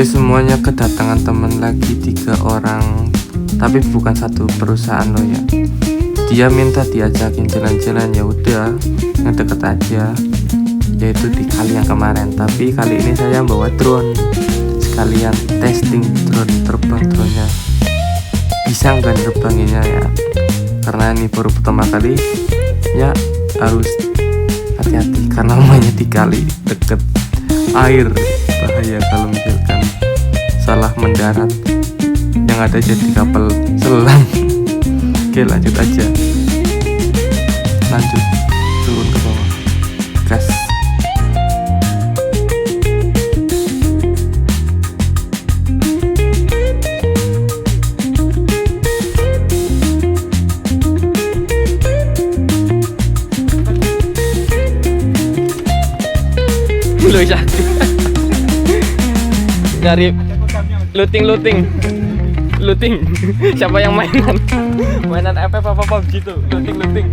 Oke, semuanya kedatangan teman lagi 3 orang, tapi bukan satu perusahaan loh ya. Dia minta diajakin jalan-jalan, ya udah ngedeket aja, yaitu di kali yang kemarin. Tapi kali ini saya bawa drone, sekalian testing drone, terbang dronenya bisa nggak nerbanginnya ya, karena ini baru pertama kali ya, harus hati-hati karena mainnya di kali deket air, bahaya kalau misalkan salah mendarat, yang ada jadi kapal selam. Oke, lanjut aja, lanjut turun ke bawah, gas. Lu sakit. Dari looting. Siapa yang mainan FF apa gitu, looting.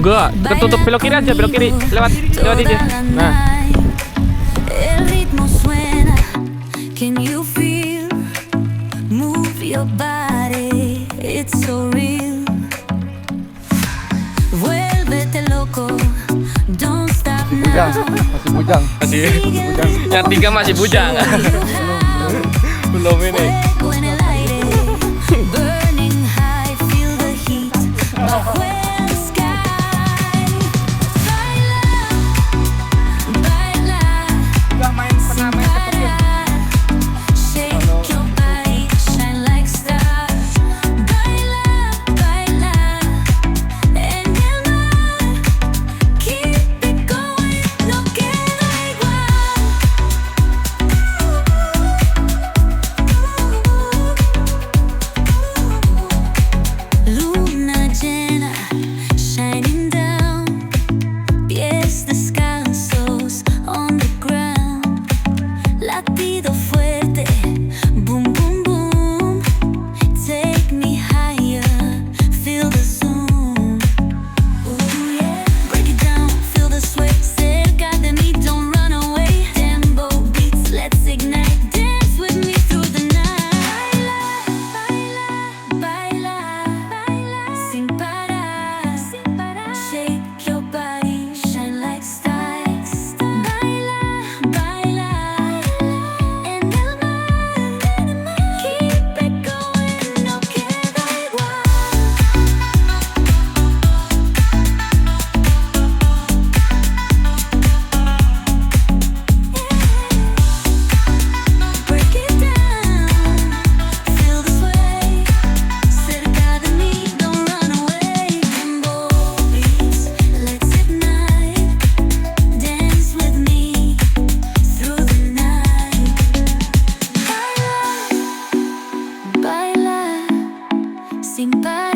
Enggak, ketutup, belok kiri aja, belok kiri. Lewat aja. Nah. El ritmo suena. Can you feel? Move your body. It's so real. Vuélvete loco. Don't stop now. Masih bujang. Masih. Yang 3 masih bujang. Belum ini. Fuego en el aire. Burning high. Feel the heat. Bajo el sky. Baila. Baila. Sin parar. Shake your body. Shine like stars. Baila. Baila. En el mar. Keep it going. No queda igual. Luna llena, shining down, pies descalzos on the ground, latido fuerte, boom boom boom, take me higher, feel the zoom, ooh yeah, break it down, feel the sway, cerca de mí, don't run away, tempo beats, let's ignite, dance with me through the night, baila, baila, sin parar, shake your body, shine like stars, baila, baila, en el mar, keep it going, no queda igual. Break it down, feel the sway, cerca de mí, don't run away. Tempo beats, let's ignite, dance with me through the night. Baila, baila, sin parar.